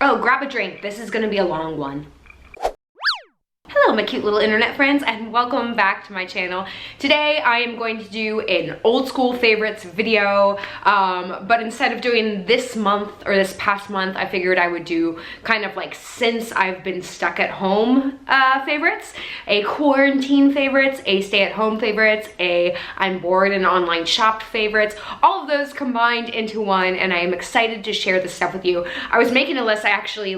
Oh, grab a drink. This is gonna be a long one. Hello my cute little internet friends and welcome back to my channel. Today I am going to do an old school favorites video, but instead of doing this month or this past month, I figured I would do kind of like since I've been stuck at home favorites, a quarantine favorites, a stay at home favorites, a I'm bored and online shopped favorites, all of those combined into one, and I am excited to share this stuff with you. I was making a list. I actually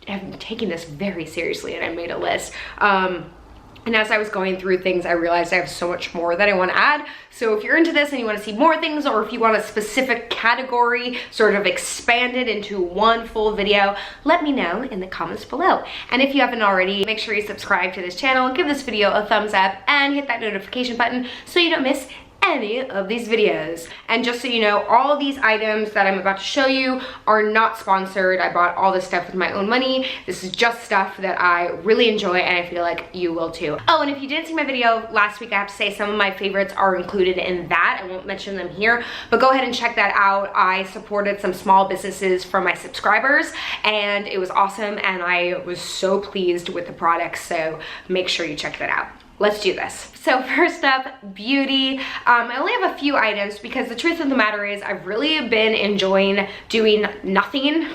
I've taken this very seriously and I made a list. And as I was going through things, I realized I have so much more that I want to add. So if you're into this and you want to see more things, or if you want a specific category sort of expanded into one full video, let me know in the comments below. And if you haven't already, make sure you subscribe to this channel, give this video a thumbs up, and hit that notification button so you don't miss any of these videos. And just so you know, all of these items that I'm about to show you are not sponsored. I bought all this stuff with my own money. This is just stuff that I really enjoy and I feel like you will too. Oh, and if you didn't see my video last week, I have to say some of my favorites are included in that. I won't mention them here, but go ahead and check that out. I supported some small businesses from my subscribers and it was awesome and I was so pleased with the products, so make sure you check that out. Let's do this. So first up, beauty. I only have a few items because the truth of the matter is I've really been enjoying doing nothing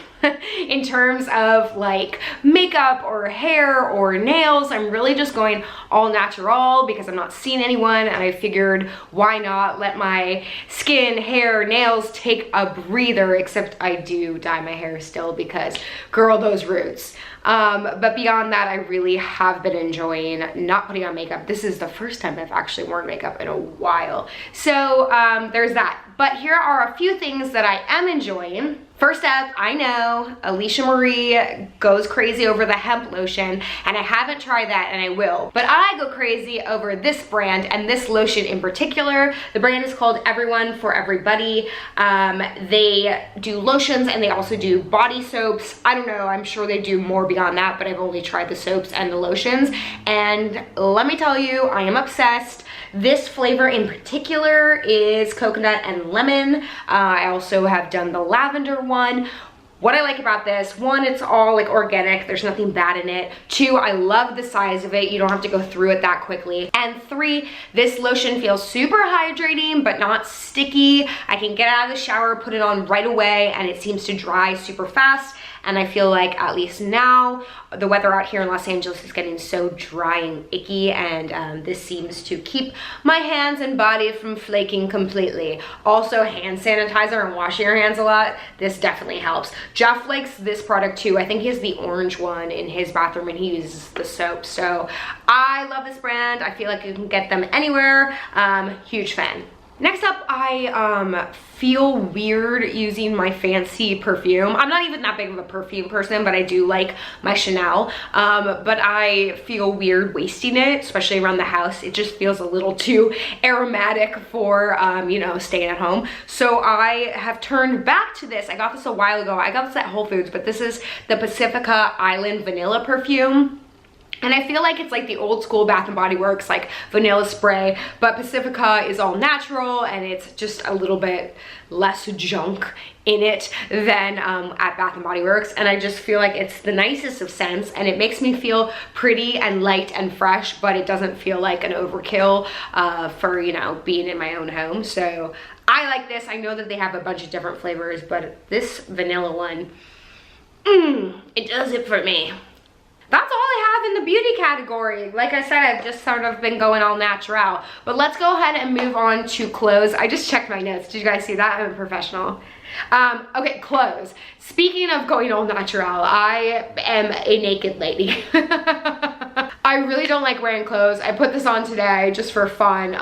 in terms of like makeup or hair or nails. I'm really just going all natural because I'm not seeing anyone, and I figured why not let my skin, hair, nails take a breather, except I do dye my hair still because girl, those roots. But beyond that, I really have been enjoying not putting on makeup. This is the first time I've actually worn makeup in a while. So there's that. But here are a few things that I am enjoying. First up, I know Alicia Marie goes crazy over the hemp lotion, and I haven't tried that and I will. But I go crazy over this brand and this lotion in particular. The brand is called Everyone for Everybody. They do lotions and they also do body soaps. I don't know, I'm sure they do more beyond that, but I've only tried the soaps and the lotions. And let me tell you, I am obsessed. This flavor in particular is coconut and lemon. I also have done the lavender one. What I like about this, one, it's all like organic, there's nothing bad in it. Two, I love the size of it, you don't have to go through it that quickly. And three, this lotion feels super hydrating but not sticky. I can get out of the shower, put it on right away, and it seems to dry super fast. And I feel like at least now, the weather out here in Los Angeles is getting so dry and icky, and this seems to keep my hands and body from flaking completely. Also, hand sanitizer and washing your hands a lot, this definitely helps. Jeff likes this product too. I think he has the orange one in his bathroom and he uses the soap. So I love this brand. I feel like you can get them anywhere. Huge fan. Next up, I feel weird using my Fancy perfume. I'm not even that big of a perfume person, but I do like my Chanel. But I feel weird wasting it, especially around the house. It just feels a little too aromatic for, you know, staying at home. So I have turned back to this. I got this a while ago. I got this at Whole Foods, but this is the Pacifica Island Vanilla Perfume. And I feel like it's like the old school Bath & Body Works, like vanilla spray, but Pacifica is all natural and it's just a little bit less junk in it than at Bath & Body Works. And I just feel like it's the nicest of scents and it makes me feel pretty and light and fresh, but it doesn't feel like an overkill for, you know, being in my own home. So I like this. I know that they have a bunch of different flavors, but this vanilla one, it does it for me. That's all I have in the beauty category. Like I said, I've just sort of been going all natural. But let's go ahead and move on to clothes. I just checked my notes. Did you guys see that? I'm a professional. Okay, clothes. Speaking of going all natural, I am a naked lady. I really don't like wearing clothes. I put this on today just for fun,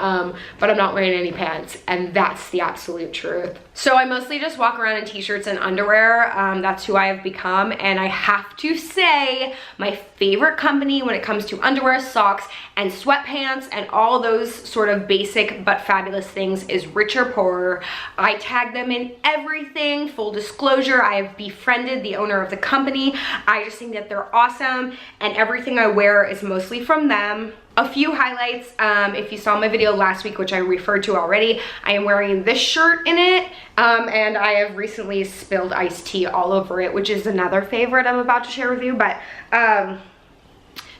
but I'm not wearing any pants, and that's the absolute truth. So I mostly just walk around in t-shirts and underwear. That's who I have become, and I have to say my favorite company when it comes to underwear, socks, and sweatpants, and all those sort of basic but fabulous things is Rich or Poorer. I tag them in everything. Full disclosure, I have befriended the owner of the company. I just think that they're awesome, and everything I wear is mostly from them. A few highlights, if you saw my video last week, which I referred to already, I am wearing this shirt in it, and I have recently spilled iced tea all over it, which is another favorite I'm about to share with you, but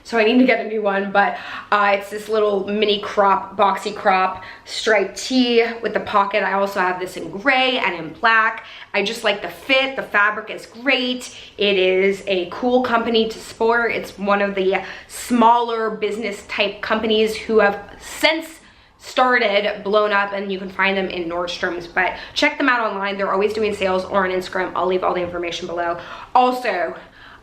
so I need to get a new one, but it's this little mini crop, boxy crop striped tee with the pocket. I also have this in gray and in black. I just like the fit. The fabric is great. It is a cool company to sport. It's one of the smaller business type companies who have since started, blown up, and you can find them in Nordstrom's, but check them out online. They're always doing sales, or on Instagram. I'll leave all the information below. Also,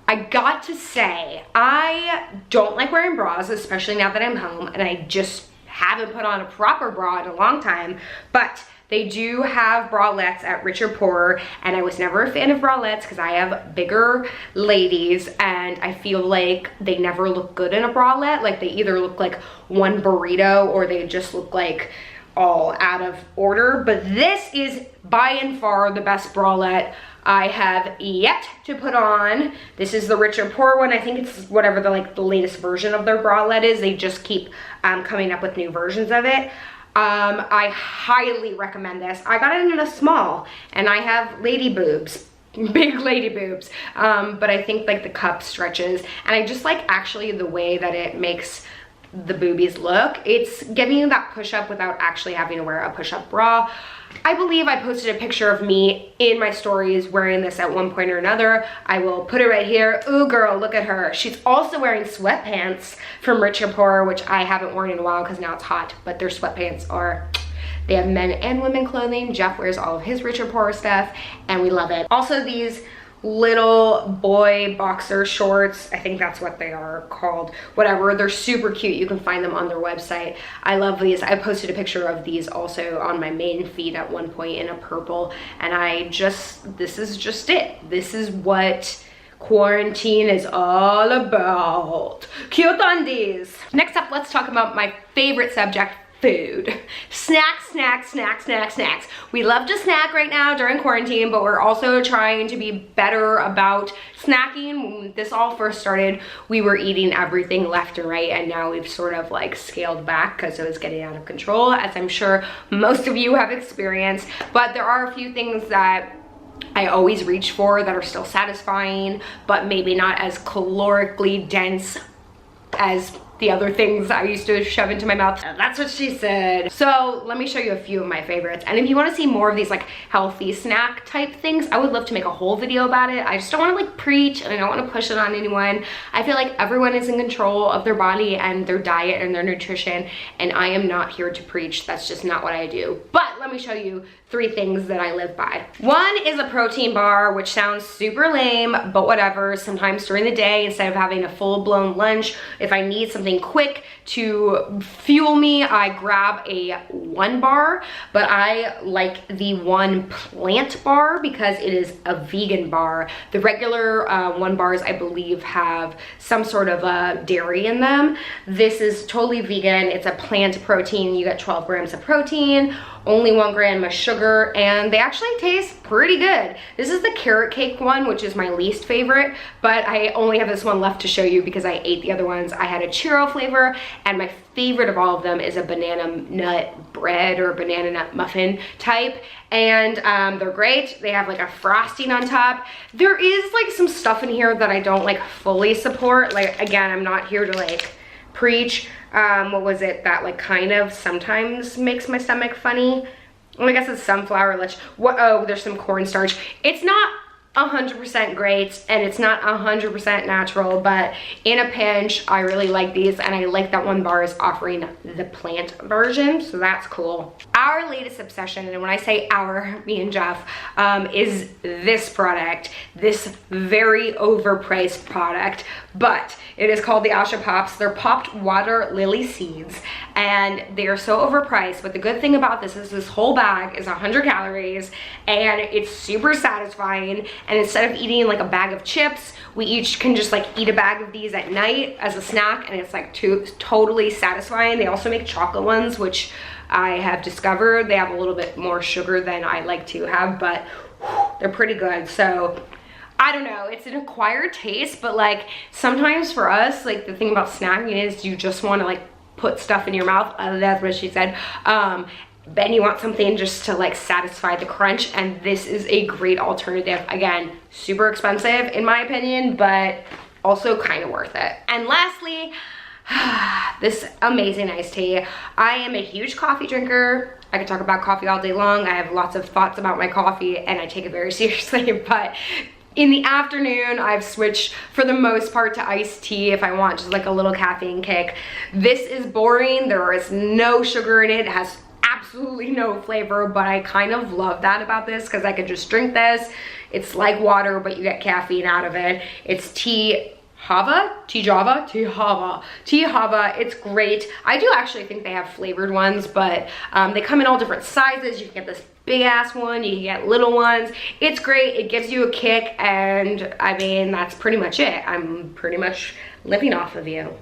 I got to say, I don't like wearing bras, especially now that I'm home, and I just haven't put on a proper bra in a long time, but they do have bralettes at Richer Poorer, and I was never a fan of bralettes because I have bigger ladies, and I feel like they never look good in a bralette. Like, they either look like one burrito or they just look like all out of order, but this is by and far the best bralette I have yet to put on. This is the Richer Poorer one. I think it's whatever the latest version of their bralette is. They just keep coming up with new versions of it. I highly recommend this. I got it in a small, and I have lady boobs, big lady boobs, but I think like the cup stretches, and I just like actually the way that it makes the boobies look. It's giving you that push-up without actually having to wear a push-up bra. I believe I posted a picture of me in my stories wearing this at one point or another. I will put it right here. Ooh, girl, look at her. She's also wearing sweatpants from Richer Poorer, which I haven't worn in a while because now it's hot, but their sweatpants are, they have men and women clothing. Jeff wears all of his Richer Poorer stuff, and we love it. Also, these little boy boxer shorts, I think that's what they are called, whatever, they're super cute. You can find them on their website. I love these. I posted a picture of these also on my main feed at one point in a purple, and this is just it. This is what quarantine is all about. Cute undies. Next up, let's talk about my favorite subject, food. Snacks, snacks, snacks, snacks, snacks. We love to snack right now during quarantine, but we're also trying to be better about snacking. When this all first started, we were eating everything left and right, and now we've sort of like scaled back because it was getting out of control, as I'm sure most of you have experienced. But there are a few things that I always reach for that are still satisfying, but maybe not as calorically dense as the other things I used to shove into my mouth. That's what she said. So let me show you a few of my favorites. And if you want to see more of these like healthy snack type things, I would love to make a whole video about it. I just don't want to like preach, and I don't want to push it on anyone. I feel like everyone is in control of their body and their diet and their nutrition, and I am not here to preach. That's just not what I do. But let me show you 3 things that I live by. One is a protein bar, which sounds super lame, but whatever. Sometimes during the day, instead of having a full-blown lunch, if I need something quick to fuel me, I grab a One bar, but I like the One plant bar because it is a vegan bar. The regular One bars, I believe, have some sort of dairy in them. This is totally vegan. It's a plant protein. You get 12 grams of protein, only 1 gram of sugar, and they actually taste pretty good. This is the carrot cake one, which is my least favorite, but I only have this one left to show you because I ate the other ones. I had a churro flavor, and my favorite of all of them is a banana nut bread or banana nut muffin type, and they're great. They have like a frosting on top. There is like some stuff in here that I don't like fully support. Like, again, I'm not here to like preach. What was it that like kind of sometimes makes my stomach funny? Well, I guess it's sunflower. Oh, there's some cornstarch. It's not 100% great, and it's not 100% natural, but in a pinch, I really like these, and I like that One bar is offering the plant version, so that's cool. Our latest obsession, and when I say our, me and Jeff, is this product, this very overpriced product, but it is called the Asha Pops. They're popped water lily seeds, and they are so overpriced, but the good thing about this is this whole bag is 100 calories, and it's super satisfying. And instead of eating like a bag of chips, we each can just like eat a bag of these at night as a snack, and it's like totally satisfying. They also make chocolate ones, which I have discovered they have a little bit more sugar than I like to have, but whew, they're pretty good. So I don't know, it's an acquired taste, but like sometimes for us, like the thing about snacking is you just want to like put stuff in your mouth. That's what she said. Then you want something just to like satisfy the crunch, and this is a great alternative. Again, super expensive in my opinion, but also kind of worth it. And lastly, this amazing iced tea. I am a huge coffee drinker. I could talk about coffee all day long. I have lots of thoughts about my coffee and I take it very seriously, but in the afternoon, I've switched for the most part to iced tea if I want just like a little caffeine kick. This is boring. There is no sugar in it. It has absolutely no flavor, but I kind of love that about this because I could just drink this. It's like water, but you get caffeine out of it. It's Tejava. It's great. I do actually think they have flavored ones, but they come in all different sizes. You can get this big ass one, you can get little ones. It's great, it gives you a kick, and I mean, that's pretty much it. I'm pretty much living off of you.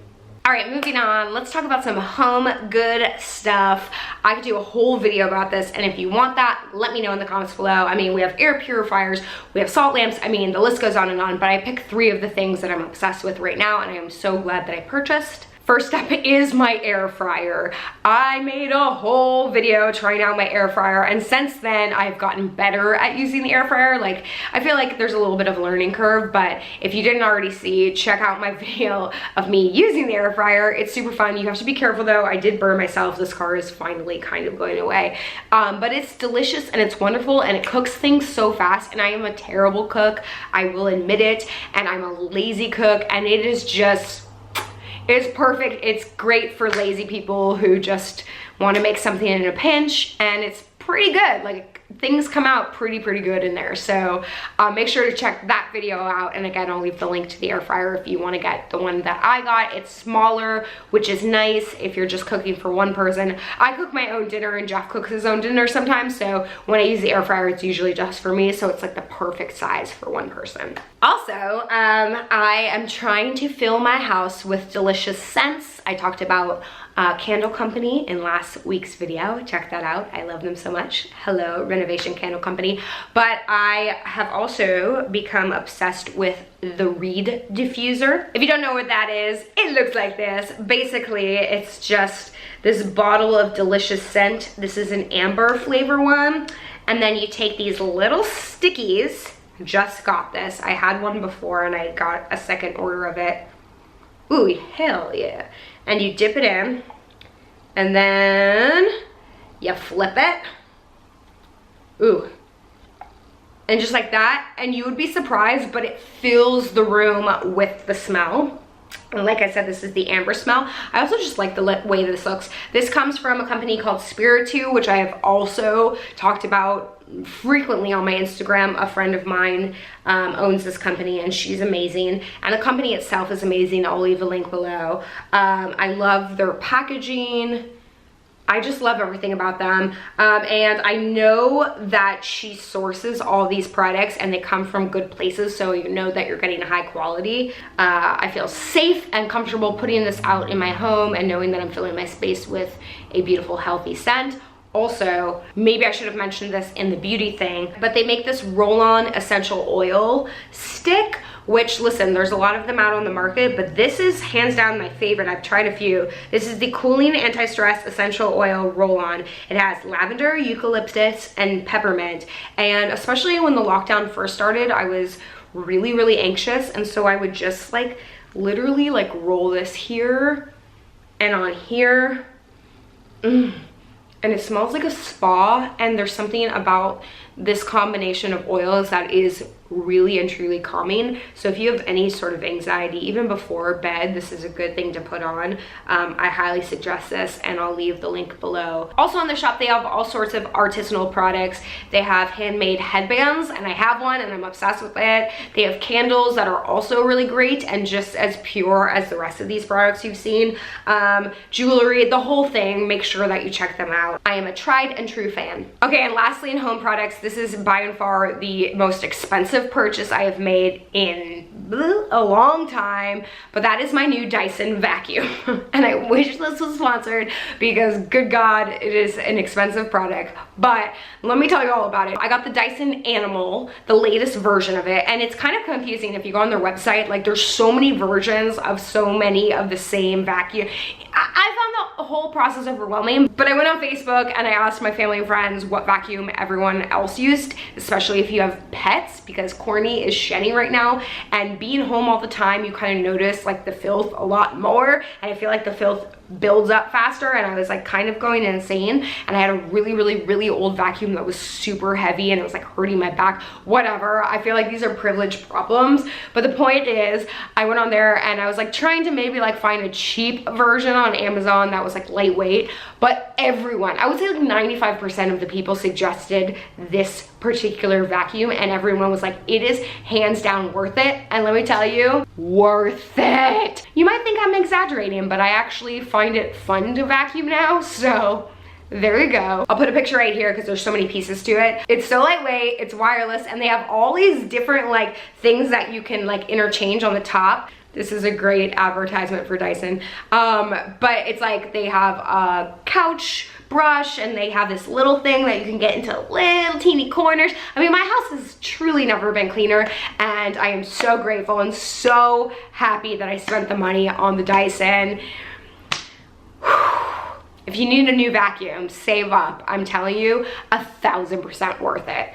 All right, moving on, let's talk about some home good stuff. I could do a whole video about this, and if you want that, let me know in the comments below. I mean, we have air purifiers, we have salt lamps, I mean, the list goes on, but I picked 3 of the things that I'm obsessed with right now, and I am so glad that I purchased. First up is my air fryer. I made a whole video trying out my air fryer, and since then I've gotten better at using the air fryer. Like, I feel like there's a little bit of a learning curve, but if you didn't already see, check out my video of me using the air fryer. It's super fun. You have to be careful though. I did burn myself. The scar is finally kind of going away. But it's delicious and it's wonderful and it cooks things so fast, and I am a terrible cook. I will admit it, and I'm a lazy cook, and it is just, it's perfect. It's great for lazy people who just want to make something in a pinch, and it's pretty good. Like, things come out pretty good in there. So make sure to check that video out, and again, I'll leave the link to the air fryer if you want to get the one that I got. It's smaller, which is nice if you're just cooking for one person. I cook my own dinner and Jeff cooks his own dinner sometimes, so when I use the air fryer, it's usually just for me, so it's like the perfect size for one person. Also, I am trying to fill my house with delicious scents. I talked about Candle Company in last week's video. Check that out. I love them so much. Hello, Renovation Candle Company. But I have also become obsessed with the Reed Diffuser. If you don't know what that is, it looks like this. Basically, it's just this bottle of delicious scent. This is an amber flavor one. And then you take these little stickies. Just got this. I had one before and I got a second order of it. Ooh, hell yeah. And you dip it in, and then you flip it. Ooh. And just like that, and you would be surprised, but it fills the room with the smell. And like I said, this is the amber smell. I also just like the way this looks. This comes from a company called Schwartztube, which I have also talked about frequently on my Instagram. A friend of mine owns this company, and she's amazing, and the company itself is amazing. I'll leave a link below. I love their packaging. I just love everything about them, and I know that she sources all these products and they come from good places, so you know that you're getting high quality. I feel safe and comfortable putting this out in my home and knowing that I'm filling my space with a beautiful, healthy scent. Also, maybe I should have mentioned this in the beauty thing, but they make this roll-on essential oil stick, which, listen, there's a lot of them out on the market, but this is hands down my favorite. I've tried a few. This is the Cooling Anti-Stress Essential Oil Roll-On. It has lavender, eucalyptus, and peppermint. And especially when the lockdown first started, I was really anxious, and so I would just like literally like roll this here and on here. And it smells like a spa, and there's something about this combination of oils that is really and truly calming. So if you have any sort of anxiety, even before bed, this is a good thing to put on. I highly suggest this, and I'll leave the link below. Also on the shop, they have all sorts of artisanal products. They have handmade headbands, and I have one and I'm obsessed with it. They have candles that are also really great and just as pure as the rest of these products you've seen. Jewelry, the whole thing. Make sure that you check them out. I am a tried and true fan. Okay, and lastly in home products, this is by and far the most expensive purchase I have made in a long time, but that is my new Dyson vacuum. And I wish this was sponsored because, good God, it is an expensive product. But let me tell you all about it. I got the Dyson Animal, the latest version of it, and it's kind of confusing if you go on their website. Like, there's so many versions of so many of the same vacuum. I found the whole process overwhelming, but I went on Facebook and I asked my family and friends what vacuum everyone else used, especially if you have pets, because Corny is shedding right now, and being home all the time, you kind of notice like the filth a lot more, and I feel like the filth builds up faster, and I was like kind of going insane, and I had a really old vacuum that was super heavy and it was like hurting my back. Whatever, I feel like these are privilege problems, but the point is I went on there and I was like trying to maybe like find a cheap version on Amazon that was like lightweight, but everyone, I would say like 95% of the people suggested this particular vacuum, and everyone was like, it is hands down worth it. And let me tell you, worth it. You might think I'm exaggerating, but I actually find it fun to vacuum now, so there you go. I'll put a picture right here because there's so many pieces to it. It's so lightweight, it's wireless, and they have all these different like things that you can like interchange on the top. This is a great advertisement for Dyson. But it's like they have a couch brush and they have this little thing that you can get into little teeny corners. I mean, my house has truly never been cleaner, and I am so grateful and so happy that I spent the money on the Dyson. If you need a new vacuum, save up. I'm telling you, 1000% worth it.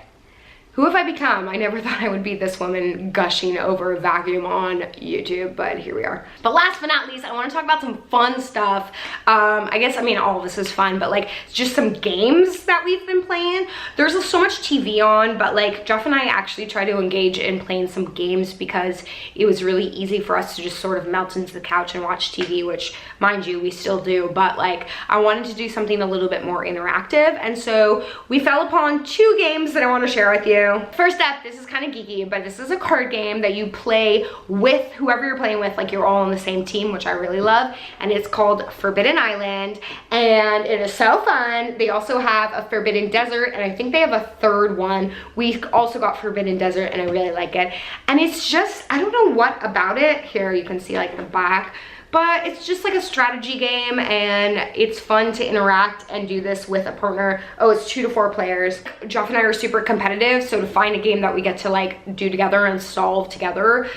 Who have I become? I never thought I would be this woman gushing over a vacuum on YouTube, but here we are. But last but not least, I want to talk about some fun stuff. I guess, I mean, all of this is fun, but like just some games that we've been playing. There's so much TV on, but like Jeff and I actually try to engage in playing some games because it was really easy for us to just sort of melt into the couch and watch TV, which mind you, we still do, but like I wanted to do something a little bit more interactive. And so we fell upon 2 games that I want to share with you. First up, this is kind of geeky, but this is a card game that you play with whoever you're playing with, like you're all on the same team, which I really love, and it's called Forbidden Island, and it is so fun. They also have a Forbidden Desert, and I think they have a third one. We also got Forbidden Desert, and I really like it, and it's just, I don't know what about it. Here you can see like the back, but it's just like a strategy game, and it's fun to interact and do this with a partner. Oh, it's 2 to 4 players. Jeff and I are super competitive, so to find a game that we get to like do together and solve together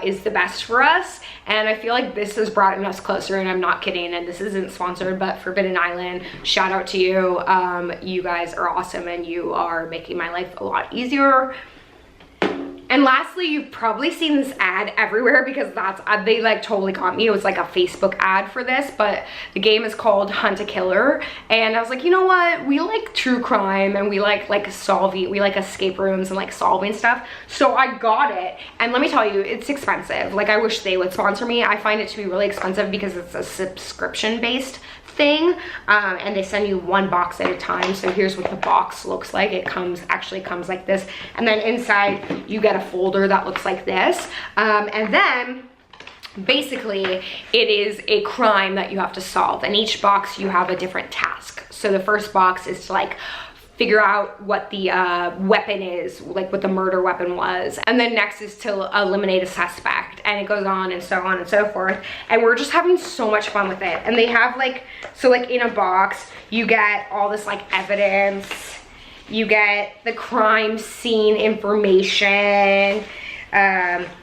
is the best for us. And I feel like this has brought us closer, and I'm not kidding, and this isn't sponsored, but Forbidden Island, shout out to you. You guys are awesome, and you are making my life a lot easier. And lastly, you've probably seen this ad everywhere because they like totally got me. It was like a Facebook ad for this, but the game is called Hunt a Killer. And I was like, you know what? We like true crime, and we like solving, we like escape rooms and like solving stuff. So I got it, and let me tell you, it's expensive. Like I wish they would sponsor me. I find it to be really expensive because it's a subscription-based thing, and they send you 1 box at a time. So here's what the box looks like. It actually comes like this, and then inside you get a folder that looks like this, and then basically it is a crime that you have to solve, and each box you have a different task. So the first box is to like figure out what the weapon is, like what the murder weapon was, and then next is to eliminate a suspect, and it goes on and so forth. And we're just having so much fun with it. And they have like, so like in a box you get all this like evidence, you get the crime scene information,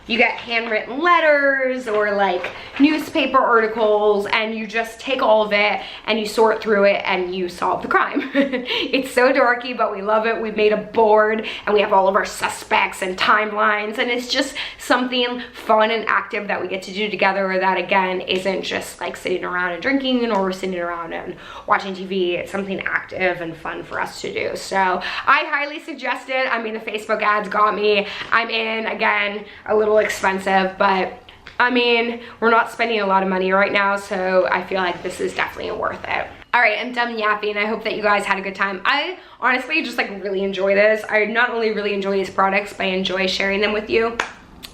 you get handwritten letters or like newspaper articles, and you just take all of it and you sort through it and you solve the crime. It's so dorky, but we love it. We've made a board and we have all of our suspects and timelines, and it's just something fun and active that we get to do together that again isn't just like sitting around and drinking or sitting around and watching TV. It's something active and fun for us to do. So I highly suggest it. I mean, the Facebook ads got me. I'm in. Again, a little expensive, but I mean, we're not spending a lot of money right now, so I feel like this is definitely worth it. All right, I'm done yapping. I hope that you guys had a good time. I honestly just like really enjoy this. I not only really enjoy these products, but I enjoy sharing them with you.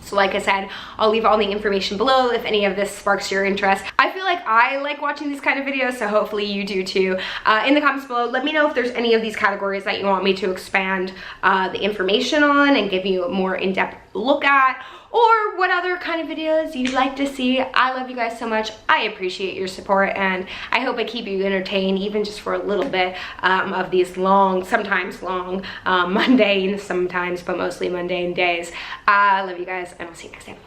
So like I said, I'll leave all the information below if any of this sparks your interest. I feel like I like watching these kind of videos, so hopefully you do too. In the comments below, let me know if there's any of these categories that you want me to expand the information on and give you a more in-depth look at, or what other kind of videos you'd like to see. I love you guys so much. I appreciate your support, and I hope I keep you entertained even just for a little bit of these long, sometimes long, mundane, sometimes, but mostly mundane days. I love you guys, and I'll see you next time.